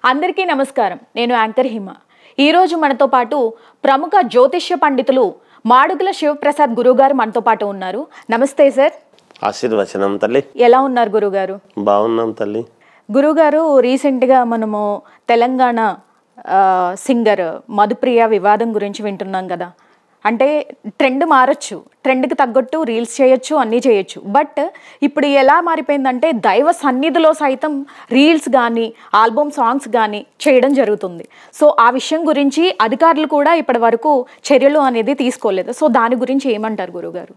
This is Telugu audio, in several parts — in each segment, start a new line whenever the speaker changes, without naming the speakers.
అందరికీ నమస్కారం. నేను యాంకర్ హిమ. ఈ రోజు మనతో పాటు ప్రముఖ జ్యోతిష్య పండితులు మాడుగుల శివప్రసాద్ గురుగారు మనతో పాటు ఉన్నారు. నమస్తే సార్.
ఆశీర్వచనం తల్లి.
ఎలా ఉన్నారు గురుగారు?
బాగున్నాం తల్లి.
గురుగారు, రీసెంట్గా మనము తెలంగాణ సింగర్ మధుప్రియ వివాదం గురించి వింటున్నాం కదా. అంటే ట్రెండ్ మారచ్చు, ట్రెండ్కి తగ్గట్టు రీల్స్ చేయొచ్చు, అన్నీ చేయొచ్చు. బట్ ఇప్పుడు ఎలా మారిపోయిందంటే దైవ సన్నిధిలో సైతం రీల్స్ కానీ ఆల్బమ్ సాంగ్స్ కానీ చేయడం జరుగుతుంది. సో ఆ విషయం గురించి అధికారులు కూడా ఇప్పటి వరకు చర్యలు అనేది తీసుకోలేదు. సో దాని గురించి ఏమంటారు గురుగారు?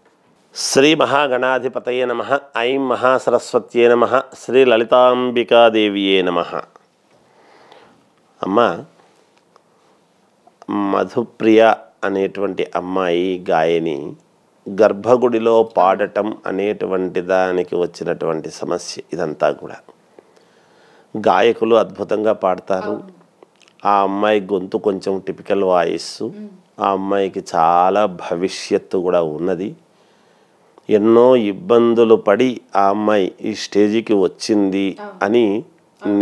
శ్రీ మహాగణాధిపతయే నమః. ఐం మహాసరస్వత్యే నమః. శ్రీ లలితాంబికాదేవియే నమః. అమ్మ, మధుప్రియ అనేటువంటి అమ్మాయి గాయని గర్భగుడిలో పాడటం అనేటువంటి దానికి వచ్చినటువంటి సమస్య ఇదంతా కూడా. గాయకులు అద్భుతంగా పాడతారు. ఆ అమ్మాయి గొంతు కొంచెం టిపికల్ వాయిస్. ఆ అమ్మాయికి చాలా భవిష్యత్తు కూడా ఉన్నది. ఎన్నో ఇబ్బందులు పడి ఆ అమ్మాయి ఈ స్టేజికి వచ్చింది అని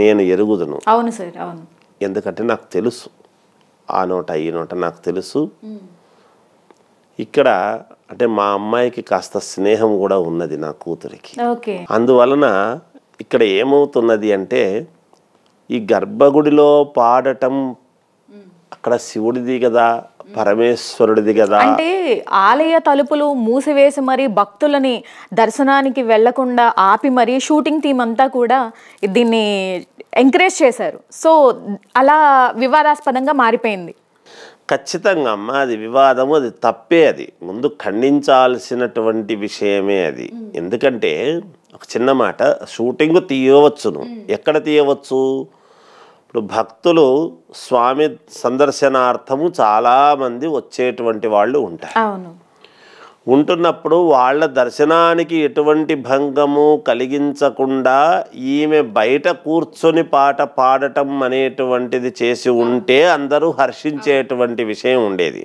నేను ఎరుగుదును.
అవును సార్, అవును.
ఎందుకంటే నాకు తెలుసు, ఆ నోట ఈ నోట నాకు తెలుసు. ఇక్కడ అంటే మా అమ్మాయికి కాస్త స్నేహం కూడా ఉన్నది నా కూతురికి. అందువలన ఇక్కడ ఏమవుతున్నది అంటే ఈ గర్భగుడిలో పాడటం అక్కడ శివుడిది కదా, పరమేశ్వరుడిది కదా.
అంటే ఆలయ తలుపులు మూసివేసి మరి భక్తులని దర్శనానికి వెళ్లకుండా ఆపి మరి షూటింగ్ టీం అంతా కూడా దీన్ని ఎంకరేజ్ చేశారు. సో అలా వివాదాస్పదంగా మారిపోయింది.
ఖచ్చితంగా అమ్మ, అది వివాదము, అది తప్పే. అది ముందు ఖండించాల్సినటువంటి విషయమే అది. ఎందుకంటే ఒక చిన్న మాట, షూటింగ్ తీయవచ్చును. ఎక్కడ తీయవచ్చు? ఇప్పుడు భక్తులు స్వామి సందర్శనార్థము చాలామంది వచ్చేటువంటి వాళ్ళు ఉంటారు.
అవును.
ఉంటున్నప్పుడు వాళ్ళ దర్శనానికి ఎటువంటి భంగము కలిగించకుండా ఈమె బయట కూర్చొని పాట పాడటం అనేటువంటిది చేసి ఉంటే అందరూ హర్షించేటువంటి విషయం ఉండేది.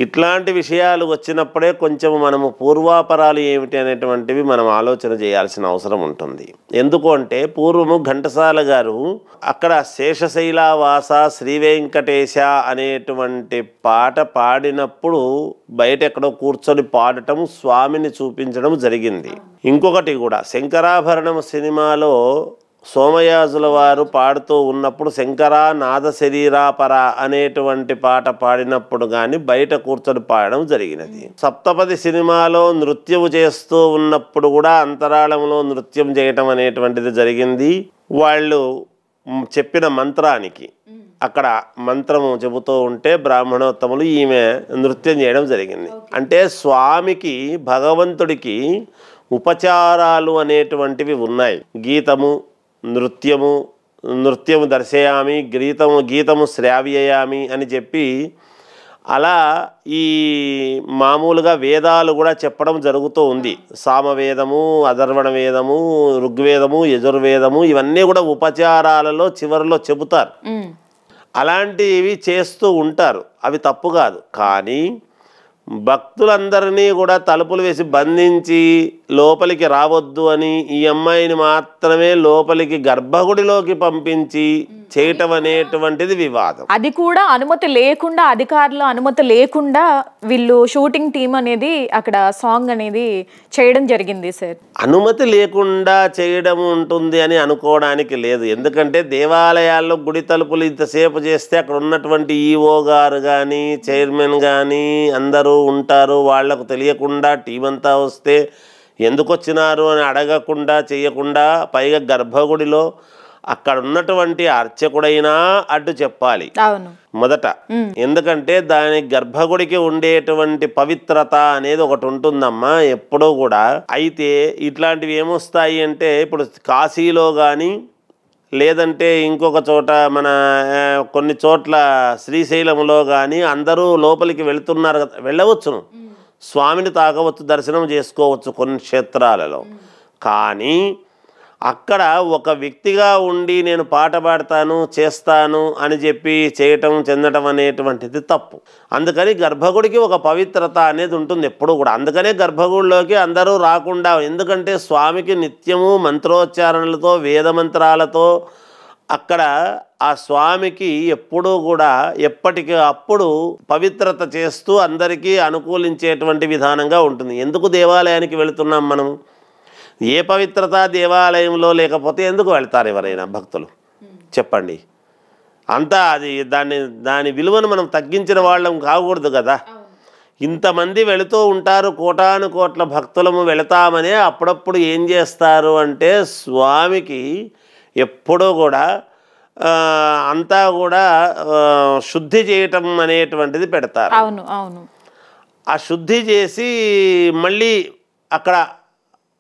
ఇట్లాంటి విషయాలు వచ్చినప్పుడే కొంచెం మనము పూర్వాపరాలు ఏమిటి అనేటువంటివి మనం ఆలోచన చేయాల్సిన అవసరం ఉంటుంది. ఎందుకు అంటే పూర్వము ఘంటసాల గారు అక్కడ శేషశైలావాస శ్రీ వెంకటేశ అనేటువంటి పాట పాడినప్పుడు బయట ఎక్కడో కూర్చొని పాడటం, స్వామిని చూపించడం జరిగింది. ఇంకొకటి కూడా, శంకరాభరణం సినిమాలో సోమయాజుల వారు పాడుతూ ఉన్నప్పుడు శంకరా నాద శరీరాపర అనేటువంటి పాట పాడినప్పుడు కానీ బయట కూర్చొని పాడడం జరిగినది. సప్తపది సినిమాలో నృత్యము చేస్తూ ఉన్నప్పుడు కూడా అంతరాళంలో నృత్యం చేయటం అనేటువంటిది జరిగింది. వాళ్ళు చెప్పిన మంత్రానికి అక్కడ మంత్రము చెబుతూ ఉంటే బ్రాహ్మణోత్తములు ఈమె నృత్యం చేయడం జరిగింది. అంటే స్వామికి, భగవంతుడికి ఉపచారాలు అనేటువంటివి ఉన్నాయి. గీతము, నృత్యము దర్శయామి, గీతము శ్రావ్యయామి అని చెప్పి అలా ఈ మామూలుగా వేదాలు కూడా చెప్పడం జరుగుతూ ఉంది. సామవేదము, అధర్వణ వేదము, ఋగ్వేదము, యజుర్వేదము ఇవన్నీ కూడా ఉపచారాలలో చివరిలో చెబుతారు. అలాంటివి చేస్తూ ఉంటారు. అవి తప్పు కాదు. కానీ భక్తులందరినీ కూడా తలుపులు వేసి బంధించి లోపలికి రావద్దు అని ఈ అమ్మాయిని మాత్రమే లోపలికి గర్భగుడిలోకి పంపించి చేయటం అనేటువంటిది వివాదం.
అది కూడా అనుమతి లేకుండా, అధికారుల అనుమతి లేకుండా వీళ్ళు షూటింగ్ టీం అనేది అక్కడ సాంగ్ అనేది చేయడం జరిగింది సార్.
అనుమతి లేకుండా చేయడం ఉంటుంది అని అనుకోవడానికి లేదు. ఎందుకంటే దేవాలయాల్లో గుడి తలుపులు ఇంతసేపు చేస్తే అక్కడ ఉన్నటువంటి ఈఓ గారు కానీ చైర్మన్ కానీ అందరూ ఉంటారు. వాళ్లకు తెలియకుండా టీం అంతా వస్తే ఎందుకు వచ్చినారు అని అడగకుండా చేయకుండా, పైగా గర్భగుడిలో అక్కడ ఉన్నటువంటి అర్చకుడైనా అడ్డు చెప్పాలి మొదట. ఎందుకంటే దాని గర్భగుడికి ఉండేటువంటి పవిత్రత అనేది ఒకటి ఉంటుందమ్మా ఎప్పుడూ కూడా. అయితే ఇట్లాంటివి ఏమొస్తాయి అంటే ఇప్పుడు కాశీలో కానీ లేదంటే ఇంకొక చోట మన కొన్ని చోట్ల శ్రీశైలంలో కానీ అందరూ లోపలికి వెళుతున్నారు కదా, వెళ్ళవచ్చును, స్వామిని తాకవచ్చు, దర్శనం చేసుకోవచ్చు కొన్ని క్షేత్రాలలో. కానీ అక్కడ ఒక వ్యక్తిగా ఉండి నేను పాట పాడతాను, చేస్తాను అని చెప్పి చేయటం చెందటం అనేటువంటిది తప్పు. అందుకని గర్భగుడికి ఒక పవిత్రత అనేది ఉంటుంది ఎప్పుడు కూడా. అందుకనే గర్భగుడిలోకి అందరూ రాకుండా, ఎందుకంటే స్వామికి నిత్యము మంత్రోచ్చారణలతో వేద మంత్రాలతో అక్కడ ఆ స్వామికి ఎప్పుడూ కూడా ఎప్పటికీ అప్పుడు పవిత్రత చేస్తూ అందరికీ అనుకూలించేటువంటి విధానంగా ఉంటుంది. ఎందుకు దేవాలయానికి వెళుతున్నాం మనం? ఏ పవిత్రత దేవాలయంలో లేకపోతే ఎందుకు వెళ్తారు ఎవరైనా భక్తులు చెప్పండి? అంతా అది దాని విలువను మనం తగ్గించిన వాళ్ళం కాకూడదు కదా. ఇంతమంది వెళుతూ ఉంటారు, కోటాను కోట్ల భక్తులము వెళతామనే అప్పుడప్పుడు ఏం చేస్తారు అంటే స్వామికి ఎప్పుడూ కూడా అంతా కూడా శుద్ధి చేయటం అనేటువంటిది పెడతారు.
అవును అవును.
ఆ శుద్ధి చేసి మళ్ళీ అక్కడ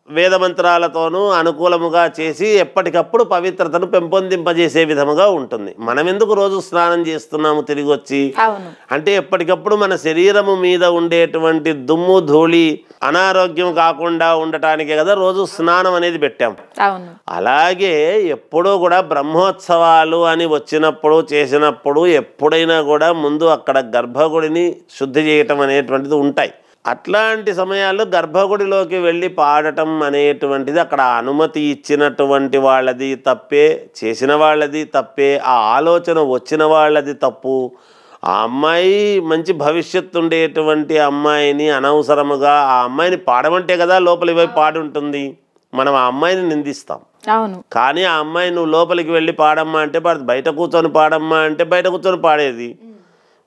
వేదమంత్రాలతోనూ అనుకూలముగా చేసి ఎప్పటికప్పుడు పవిత్రతను పెంపొందింపజేసే విధముగా ఉంటుంది. మనం ఎందుకు రోజు స్నానం చేస్తున్నాము తిరిగి వచ్చి అంటే ఎప్పటికప్పుడు మన శరీరము మీద ఉండేటువంటి దుమ్ము ధూళి అనారోగ్యం కాకుండా ఉండటానికే కదా రోజు స్నానం అనేది పెట్టాం. అలాగే ఎప్పుడూ కూడా బ్రహ్మోత్సవాలు అని వచ్చినప్పుడు చేసినప్పుడు ఎప్పుడైనా కూడా ముందు అక్కడ గర్భగుడిని శుద్ధి చేయటం అనేటువంటిది ఉంటాయి. అట్లాంటి సమయాల్లో గర్భగుడిలోకి వెళ్ళి పాడటం అనేటువంటిది అక్కడ అనుమతి ఇచ్చినటువంటి వాళ్ళది తప్పే, చేసిన వాళ్ళది తప్పే, ఆ ఆలోచన వచ్చిన వాళ్ళది తప్పు. ఆ అమ్మాయి మంచి భవిష్యత్తు ఉండేటువంటి అమ్మాయిని అనవసరముగా ఆ అమ్మాయిని పాడమంటే కదా లోపలికి పోయి పాడి ఉంటుంది. మనం ఆ అమ్మాయిని నిందిస్తాం. కానీ ఆ అమ్మాయి నువ్వు లోపలికి వెళ్ళి పాడమ్మా అంటే బయట కూర్చొని పాడమ్మా అంటే బయట కూర్చొని పాడేది.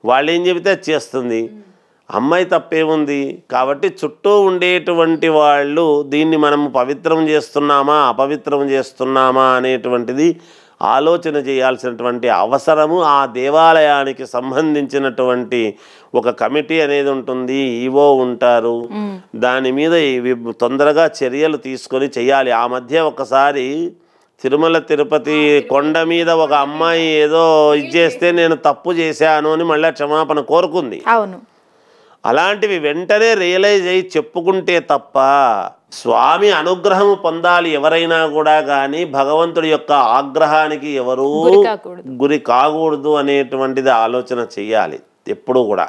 వాళ్ళు ఏం చెబితే అది చేస్తుంది. అమ్మాయి తప్పేముంది? కాబట్టి చుట్టూ ఉండేటువంటి వాళ్ళు దీన్ని మనం పవిత్రం చేస్తున్నామా అపవిత్రం చేస్తున్నామా అనేటువంటిది ఆలోచన చేయాల్సినటువంటి అవసరము ఆ దేవాలయానికి సంబంధించినటువంటి ఒక కమిటీ అనేది ఉంటుంది, ఈవో ఉంటారు. దాని మీద తొందరగా చర్యలు తీసుకొని చేయాలి. ఆ మధ్య ఒకసారి తిరుమల తిరుపతి కొండ మీద ఒక అమ్మాయి ఏదో ఇచ్చేస్తే నేను తప్పు చేశాను అని మళ్ళీ క్షమాపణ కోరుకుంది. అలాంటివి వెంటనే రియలైజ్ అయ్యి చెప్పుకుంటే తప్ప స్వామి అనుగ్రహం పొందాలి ఎవరైనా కూడా, కానీ భగవంతుడి యొక్క ఆగ్రహానికి ఎవరూ గురి కాకూడదు అనేటువంటిది ఆలోచన చెయ్యాలి ఎప్పుడూ కూడా.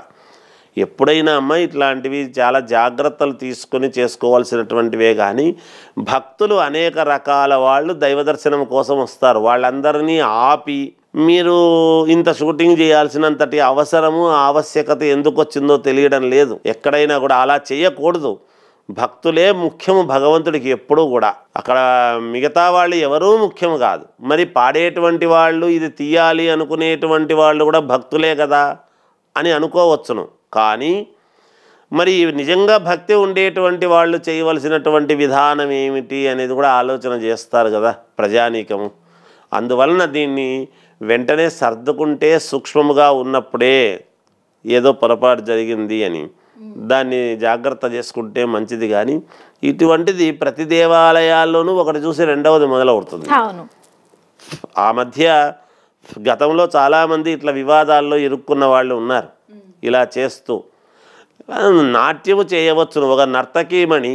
ఎప్పుడైనా అమ్మ ఇట్లాంటివి చాలా జాగ్రత్తలు తీసుకొని చేసుకోవాల్సినటువంటివే. కానీ భక్తులు అనేక రకాల వాళ్ళు దైవ దర్శనం కోసం వస్తారు. వాళ్ళందరినీ ఆపి మీరు ఇంత షూటింగ్ చేయాల్సినంతటి అవసరము ఆవశ్యకత ఎందుకు వచ్చిందో తెలియడం లేదు. ఎక్కడైనా కూడా అలా చేయకూడదు. భక్తులే ముఖ్యము భగవంతుడికి ఎప్పుడూ కూడా. అక్కడ మిగతా వాళ్ళు ఎవరూ ముఖ్యం కాదు. మరి పాడేటువంటి వాళ్ళు ఇది తీయాలి అనుకునేటువంటి వాళ్ళు కూడా భక్తులే కదా అని అనుకోవచ్చును. కానీ మరి నిజంగా భక్తి ఉండేటువంటి వాళ్ళు చేయవలసినటువంటి విధానం ఏమిటి అనేది కూడా ఆలోచన చేస్తారు కదా ప్రజానీకము. అందువలన దీన్ని వెంటనే సర్దుకుంటే సూక్ష్మముగా ఉన్నప్పుడే ఏదో పొరపాటు జరిగింది అని దాన్ని జాగ్రత్త చేసుకుంటే మంచిది. కానీ ఇటువంటిది ప్రతి దేవాలయాల్లోనూ ఒకటి చూసి రెండవది మొదలవుతుంది. ఆ మధ్య గతంలో చాలామంది ఇట్లా వివాదాల్లో ఇరుక్కున్న వాళ్ళు ఉన్నారు. ఇలా చేస్తూ నాట్యము చేయవచ్చును ఒక నర్తకీమణి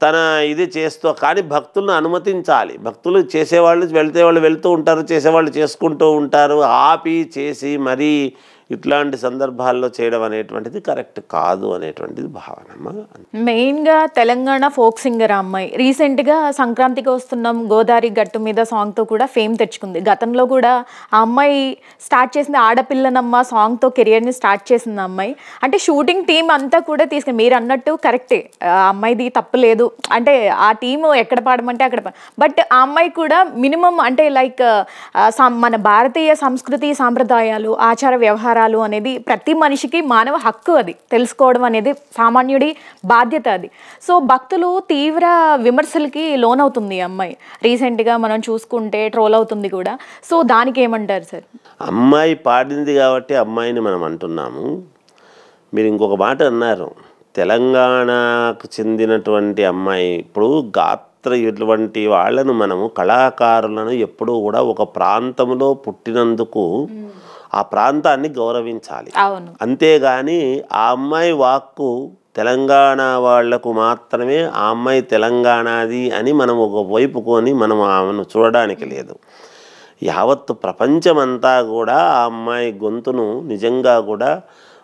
తన ఇది చేస్తూ, కానీ భక్తులను అనుమతించాలి. భక్తులు చేసేవాళ్ళు వెళ్తూ ఉంటారు, చేసేవాళ్ళు చేసుకుంటూ ఉంటారు. ఆపి చేసి మరీ ఇట్లాంటి సందర్భాల్లో చేయడం అనేటువంటిది కరెక్ట్ కాదు అనేటువంటిది భావన.
మెయిన్గా తెలంగాణ ఫోక్ సింగర్ అమ్మాయి రీసెంట్గా సంక్రాంతికి వస్తున్నాం గోదావరి గట్టు మీద సాంగ్తో కూడా ఫేమ్ తెచ్చుకుంది. గతంలో కూడా ఆ అమ్మాయి స్టార్ట్ చేసింది ఆడపిల్లనమ్మ సాంగ్తో కెరియర్ని స్టార్ట్ చేసింది అమ్మాయి. అంటే షూటింగ్ టీం అంతా కూడా తీసుకుని మీరు అన్నట్టు కరెక్టే, ఆ అమ్మాయిది తప్పు లేదు. అంటే ఆ టీము ఎక్కడ పాడమంటే అక్కడ బట్ ఆ అమ్మాయి కూడా మినిమం అంటే లైక్ మన భారతీయ సంస్కృతి సాంప్రదాయాలు ఆచార వ్యవహారాలు అనేది ప్రతి మనిషికి మానవ హక్కు, అది తెలుసుకోవడం అనేది సామాన్యుడి బాధ్యత అది. సో భక్తులు తీవ్ర విమర్శలకి లోనవుతుంది అమ్మాయి. రీసెంట్గా మనం చూసుకుంటే ట్రోల్ అవుతుంది కూడా. సో దానికి ఏమంటారు సార్?
అమ్మాయి పాడింది కాబట్టి అమ్మాయిని మనం అంటున్నాము. మీరు ఇంకొక మాట అన్నారు, తెలంగాణకు చెందినటువంటి అమ్మాయి. ఇప్పుడు ఇటువంటి వాళ్ళను మనము కళాకారులను ఎప్పుడూ కూడా ఒక ప్రాంతంలో పుట్టినందుకు ఆ ప్రాంతాన్ని గౌరవించాలి. అంతేగాని ఆ అమ్మాయి వాక్కు తెలంగాణ వాళ్లకు మాత్రమే ఆ అమ్మాయి తెలంగాణది అని మనం ఒక వైపుకొని మనం ఆమెను చూడడానికి లేదు. యావత్తు ప్రపంచమంతా కూడా ఆ అమ్మాయి గొంతును నిజంగా కూడా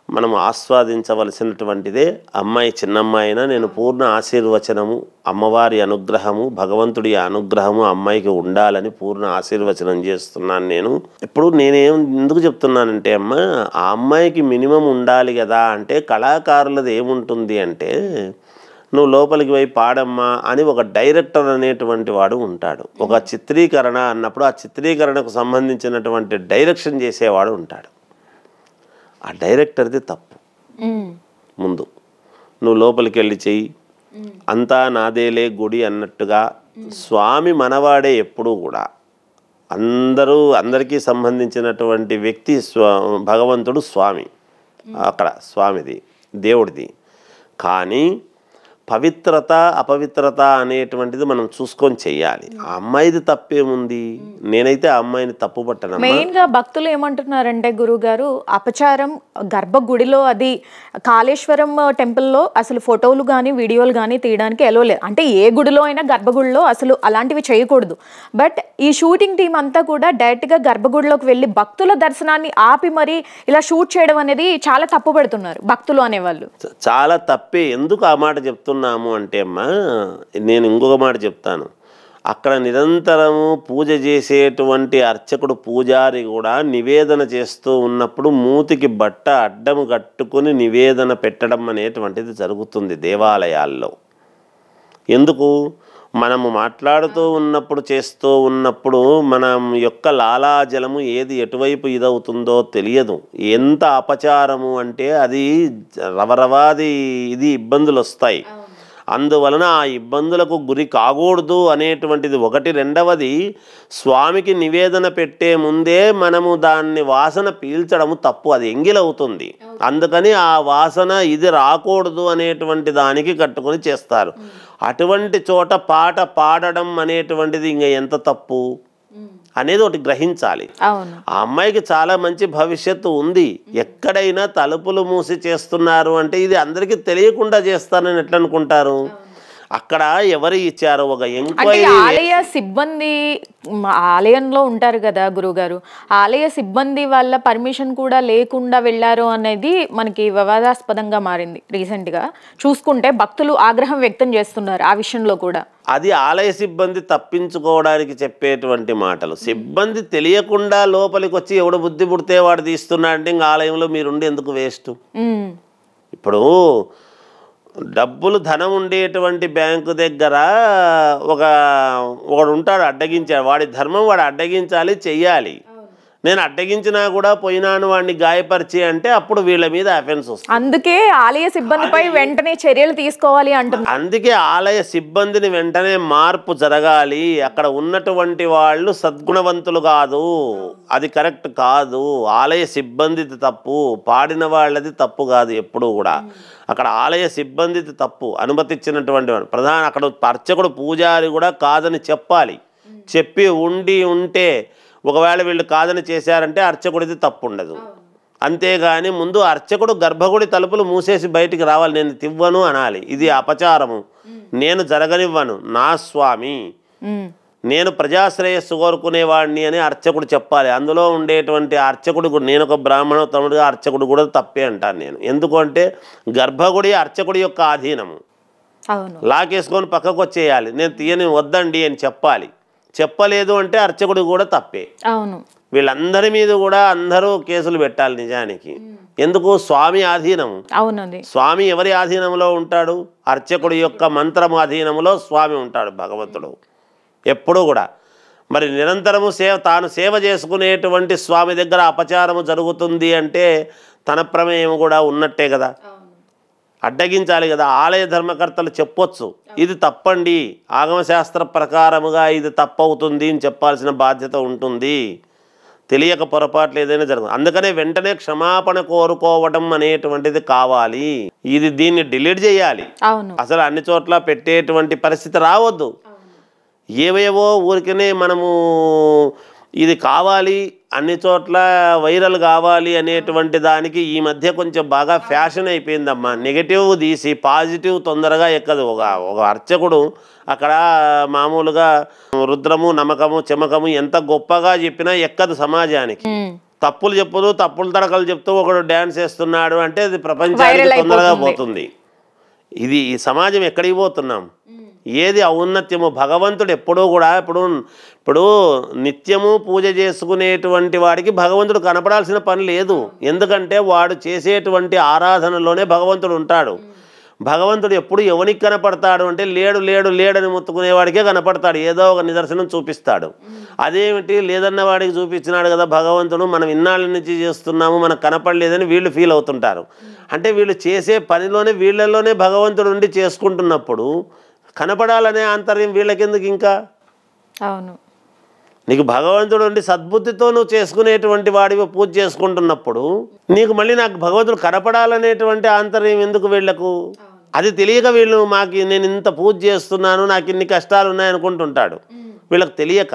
మనం ఆస్వాదించవలసినటువంటిదే. అమ్మాయి చిన్నమ్మాయినా నేను పూర్ణ ఆశీర్వచనము, అమ్మవారి అనుగ్రహము, భగవంతుడి అనుగ్రహము అమ్మాయికి ఉండాలని పూర్ణ ఆశీర్వచనం చేస్తున్నాను నేను. ఇప్పుడు నేనేం ఎందుకు చెప్తున్నానంటే అమ్మ, ఆ అమ్మాయికి మినిమం ఉండాలి కదా అంటే, కళాకారులది ఏముంటుంది అంటే, నువ్వు లోపలికి పోయి పాడమ్మా అని ఒక డైరెక్టర్ అనేటువంటి వాడు ఉంటాడు. ఒక చిత్రీకరణ అన్నప్పుడు ఆ చిత్రీకరణకు సంబంధించినటువంటి డైరెక్షన్ చేసేవాడు ఉంటాడు. ఆ డైరెక్టర్ది తప్పు. ముందు నువ్వు లోపలికి వెళ్ళి చెయ్యి, అంతా నాదేలే గుడి అన్నట్టుగా. స్వామి మనవాడే ఎప్పుడూ కూడా. అందరికీ సంబంధించినటువంటి వ్యక్తి భగవంతుడు స్వామి. అక్కడ స్వామిది, దేవుడిది. కానీ పవిత్రత అపవిత్రత అనేటువంటిది మనం చూసుకొని చెయ్యాలి. ఆ అమ్మాయిది తప్పేముంది? నేనైతే ఆ అమ్మాయిని తప్పు పట్టను.
మెయిన్ గా భక్తులు ఏమంటున్నారంటే గురుగారు, అపచారం గర్భగుడిలో, అది కాళేశ్వరం టెంపుల్లో అసలు ఫోటోలు కానీ వీడియోలు కానీ తీయడానికి ఎలో లేదు. అంటే ఏ గుడిలో అయినా గర్భగుడిలో అసలు అలాంటివి చేయకూడదు. బట్ ఈ షూటింగ్ టీం అంతా కూడా డైరెక్ట్ గా గర్భగుడిలోకి వెళ్ళి భక్తుల దర్శనాన్ని ఆపి మరి ఇలా షూట్ చేయడం అనేది చాలా తప్పు పెడుతున్నారు భక్తులు అనేవాళ్ళు.
చాలా తప్పే. ఎందుకు ఆ మాట చెప్తున్నాము అంటే అమ్మా, నేను ఇంకొక మాట చెప్తాను. అక్కడ నిరంతరము పూజ చేసేటువంటి అర్చకుడు, పూజారి కూడా నివేదన చేస్తూ ఉన్నప్పుడు మూతికి బట్ట అడ్డము కట్టుకుని నివేదన పెట్టడం అనేటువంటిది జరుగుతుంది దేవాలయాల్లో. ఎందుకు? మనము మాట్లాడుతూ ఉన్నప్పుడు, చేస్తూ ఉన్నప్పుడు మనం యొక్క లాలాజలము ఏది ఎటువైపు ఇదవుతుందో తెలియదు. ఎంత అపచారము అంటే అది రవరవాది ఇది ఇబ్బందులు వస్తాయి. అందువలన ఆ ఇబ్బందులకు గురి కాకూడదు అనేటువంటిది ఒకటి. రెండవది, స్వామికి నివేదన పెట్టే ముందే మనము దాన్ని వాసన పీల్చడము తప్పు, అది ఎంగిలవుతుంది. అందుకని ఆ వాసన ఇది రాకూడదు అనేటువంటి దానికి కట్టుకొని చేస్తారు. అటువంటి చోట పాట పాడడం అనేటువంటిది ఇంకా ఎంత తప్పు అనేది ఒకటి గ్రహించాలి. ఆ అమ్మాయికి చాలా మంచి భవిష్యత్తు ఉంది. ఎక్కడైనా తలుపులు మూసి చేస్తున్నారు అంటే ఇది అందరికీ తెలియకుండా చేస్తారని ఎట్లా అనుకుంటారు? అక్కడ ఎవరు ఇచ్చారు? ఒక ఎంక్వైరీ.
ఆలయ సిబ్బంది ఆలయంలో ఉంటారు కదా గురుగారు, ఆలయ సిబ్బంది వాళ్ళ పర్మిషన్ కూడా లేకుండా వెళ్ళారు అనేది మనకి వివాదాస్పదంగా మారింది. రీసెంట్ గా చూసుకుంటే భక్తులు ఆగ్రహం వ్యక్తం చేస్తున్నారు ఆ విషయంలో కూడా.
అది ఆలయ సిబ్బంది తప్పించుకోవడానికి చెప్పేటువంటి మాటలు. సిబ్బంది తెలియకుండా లోపలికి వచ్చి ఎవడు బుద్ధి పుడితే వాడు తీస్తున్నాడంటే ఇంకా ఆలయంలో మీరుండి ఎందుకు వేస్ట్? ఇప్పుడు డబ్బులు ధనం ఉండేటువంటి బ్యాంకు దగ్గర ఒకడు ఉంటాడు, అడ్డగించాడు. వాడి ధర్మం వాడు అడ్డగించాలి, చెయ్యాలి. నేను అడ్డగించినా కూడా పోయినాను వాడిని గాయపరిచి అంటే అప్పుడు వీళ్ళ మీద అఫెన్స్ వస్తుంది.
అందుకే ఆలయ సిబ్బందిపై వెంటనే చర్యలు తీసుకోవాలి అంటున్నారు.
అందుకే ఆలయ సిబ్బందిని వెంటనే మార్పు జరగాలి. అక్కడ ఉన్నటువంటి వాళ్ళు సద్గుణవంతులు కాదు, అది కరెక్ట్ కాదు. ఆలయ సిబ్బందిది తప్పు, పాడిన వాళ్ళది తప్పు కాదు ఎప్పుడు కూడా. అక్కడ ఆలయ సిబ్బందిది తప్పు, అనుమతించినటువంటి వాడు అక్కడ అర్చకుడు, పూజారి కూడా కాదని చెప్పాలి. చెప్పి ఉంటే ఒకవేళ వీళ్ళు కాదని చేశారంటే అర్చకుడిది తప్పు ఉండదు. అంతేగాని ముందు అర్చకుడు గర్భగుడి తలుపులు మూసేసి బయటికి రావాలి. నేను తివ్వను అనాలి. ఇది అపచారము, నేను జరగనివ్వను, నా స్వామి, నేను ప్రజాశ్రేయస్సు కోరుకునేవాడిని అని అర్చకుడు చెప్పాలి. అందులో ఉండేటువంటి అర్చకుడు, నేను ఒక బ్రాహ్మణోత్తముడిగా అర్చకుడు కూడా తప్పే అంటాను నేను. ఎందుకంటే గర్భగుడి అర్చకుడి యొక్క ఆధీనము. లాకేసుకొని పక్కకు వచ్చేయాలి. నేను తీయని వద్దండి అని చెప్పాలి. చెప్పలేదు అంటే అర్చకుడు కూడా తప్పే. వీళ్ళందరి మీద కూడా అందరూ కేసులు పెట్టాలి నిజానికి. ఎందుకు? స్వామి ఆధీనము. స్వామి ఎవరి ఆధీనంలో ఉంటాడు? అర్చకుడి యొక్క మంత్రము ఆధీనంలో స్వామి ఉంటాడు, భగవంతుడు ఎప్పుడూ కూడా. మరి నిరంతరము తాను సేవ చేసుకునేటువంటి స్వామి దగ్గర అపచారము జరుగుతుంది అంటే తన ప్రమేయం కూడా ఉన్నట్టే కదా, అడ్డగించాలి కదా. ఆలయ ధర్మకర్తలు చెప్పొచ్చు, ఇది తప్పండి, ఆగమశాస్త్ర ప్రకారముగా ఇది తప్పవుతుంది అని చెప్పాల్సిన బాధ్యత ఉంటుంది. తెలియక పొరపాట్లు ఏదైనా జరుగుతుంది. అందుకనే వెంటనే క్షమాపణ కోరుకోవడం అనేటువంటిది కావాలి. దీన్ని డిలీట్ చేయాలి. అసలు అన్ని చోట్ల పెట్టేటువంటి పరిస్థితి రావద్దు. ఏవేవో ఊరికనే మనము ఇది కావాలి, అన్ని చోట్ల వైరల్ కావాలి అనేటువంటి దానికి ఈ మధ్య కొంచెం బాగా ఫ్యాషన్ అయిపోయిందమ్మా. నెగటివ్ తీసి పాజిటివ్ తొందరగా ఎక్కదు. ఒక అర్చకుడు అక్కడ మామూలుగా రుద్రము, నమ్మకము, చెమకము ఎంత గొప్పగా చెప్పినా ఎక్కదు సమాజానికి. తప్పులు చెప్పదు, తప్పులు తడకలు చెప్తూ ఒకడు డ్యాన్స్ వేస్తున్నాడు అంటే అది ప్రపంచానికి తొందరగా పోతుంది. ఇది ఈ సమాజం ఎక్కడికి పోతున్నాం? ఏది ఔన్నత్యము? భగవంతుడు ఎప్పుడూ కూడా ఇప్పుడు నిత్యము పూజ చేసుకునేటువంటి వాడికి భగవంతుడు కనపడాల్సిన పని లేదు. ఎందుకంటే వాడు చేసేటువంటి ఆరాధనలోనే భగవంతుడు ఉంటాడు. భగవంతుడు ఎప్పుడు ఎవరికి కనపడతాడు అంటే లేడు లేడు లేడని మొత్తుకునేవాడికే కనపడతాడు, ఏదో ఒక నిదర్శనం చూపిస్తాడు. అదేమిటి లేదన్న వాడికి చూపించినాడు కదా భగవంతుడు, మనం ఇన్నాళ్ళ నుంచి చేస్తున్నాము మనకు కనపడలేదని వీళ్ళు ఫీల్ అవుతుంటారు. అంటే వీళ్ళు చేసే పనిలోనే వీళ్ళల్లోనే భగవంతుడు ఉండి చేసుకుంటున్నప్పుడు కనపడాలనే ఆంతర్యం వీళ్ళకెందుకు? ఇంకా
అవును,
నీకు భగవంతుడు ఉండి సద్బుద్ధితో నువ్వు చేసుకునేటువంటి వాడివి పూజ చేసుకుంటున్నప్పుడు నీకు మళ్ళీ నాకు భగవంతుడు కనపడాలనేటువంటి ఆంతర్యం ఎందుకు వీళ్లకు? అది తెలియక వీళ్ళు నేను ఇంత పూజ చేస్తున్నాను నాకు ఇన్ని కష్టాలు ఉన్నాయనుకుంటుంటాడు. వీళ్ళకి తెలియక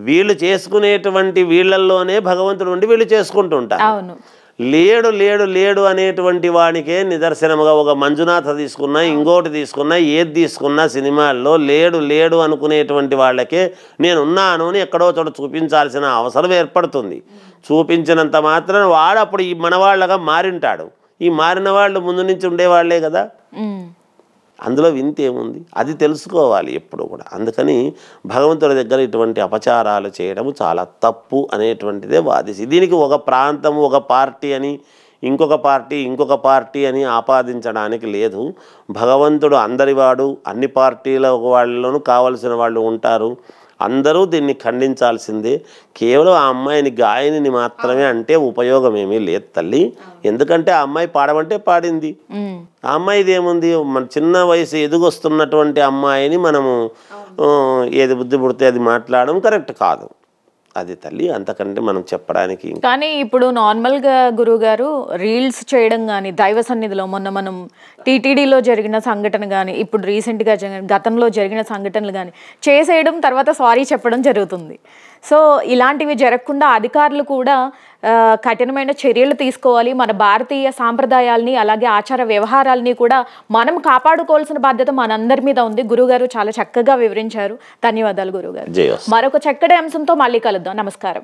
వీళ్ళు చేసుకునేటువంటి వీళ్ళల్లోనే భగవంతుడు ఉండి వీళ్ళు చేసుకుంటూ ఉంటారు. లేడు లేడు లేడు అనేటువంటి వానికే నిదర్శనముగా ఒక మంజునాథ తీసుకున్నా, ఇంకోటి తీసుకున్నా, ఏది తీసుకున్నా సినిమాల్లో లేడు లేడు అనుకునేటువంటి వాళ్ళకే నేనున్నాను అని ఎక్కడో చోట చూపించాల్సిన అవసరం ఏర్పడుతుంది. చూపించినంత మాత్రం వాడు అప్పుడు ఈ మనవాళ్ళగా మారింటాడు. ఈ మారిన వాళ్ళు ముందు నుంచి ఉండేవాళ్లే కదా, అందులో వింత ఏముంది? అది తెలుసుకోవాలి ఎప్పుడు కూడా. అందుకని భగవంతుడి దగ్గర ఇటువంటి అపచారాలు చేయడం చాలా తప్పు అనేటువంటిదే వాదిసి, దీనికి ఒక ప్రాంతం ఒక పార్టీ అని ఇంకొక పార్టీ అని ఆపాదించడానికి లేదు. భగవంతుడు అందరివాడు, అన్ని పార్టీల వాళ్ళలోనూ కావలసిన వాళ్ళు ఉంటారు. అందరూ దీన్ని ఖండించాల్సిందే. కేవలం ఆ అమ్మాయిని గాయనిని మాత్రమే అంటే ఉపయోగం ఏమీ లేదు తల్లి. ఎందుకంటే ఆ అమ్మాయి పాడమంటే పాడింది. ఆ అమ్మాయిది ఏముంది? మన చిన్న వయసు ఎదుగొస్తున్నటువంటి అమ్మాయిని మనము ఏది బుద్ధి పుడితే అది మాట్లాడడం కరెక్ట్ కాదు. అది తల్లి, అంతకంటే మనం చెప్పడానికి.
కానీ ఇప్పుడు నార్మల్గా గురువుగారు రీల్స్ చేయడం కానీ దైవ సన్నిధిలో మనం టీటీడీలో జరిగిన సంఘటన కానీ ఇప్పుడు రీసెంట్గా గతంలో జరిగిన సంఘటనలు కానీ చేసేయడం తర్వాత సారీ చెప్పడం జరుగుతుంది. సో ఇలాంటివి జరగకుండా అధికారులు కూడా కఠినమైన చర్యలు తీసుకోవాలి. మన భారతీయ సాంప్రదాయాల్ని అలాగే ఆచార వ్యవహారాలని కూడా మనం కాపాడుకోవాల్సిన బాధ్యత మనందరి మీద ఉంది. గురువుగారు చాలా చక్కగా వివరించారు. ధన్యవాదాలు గురువుగారు. మరొక చక్కటి అంశంతో మళ్ళీ కలుద్దాం. నమస్కారం.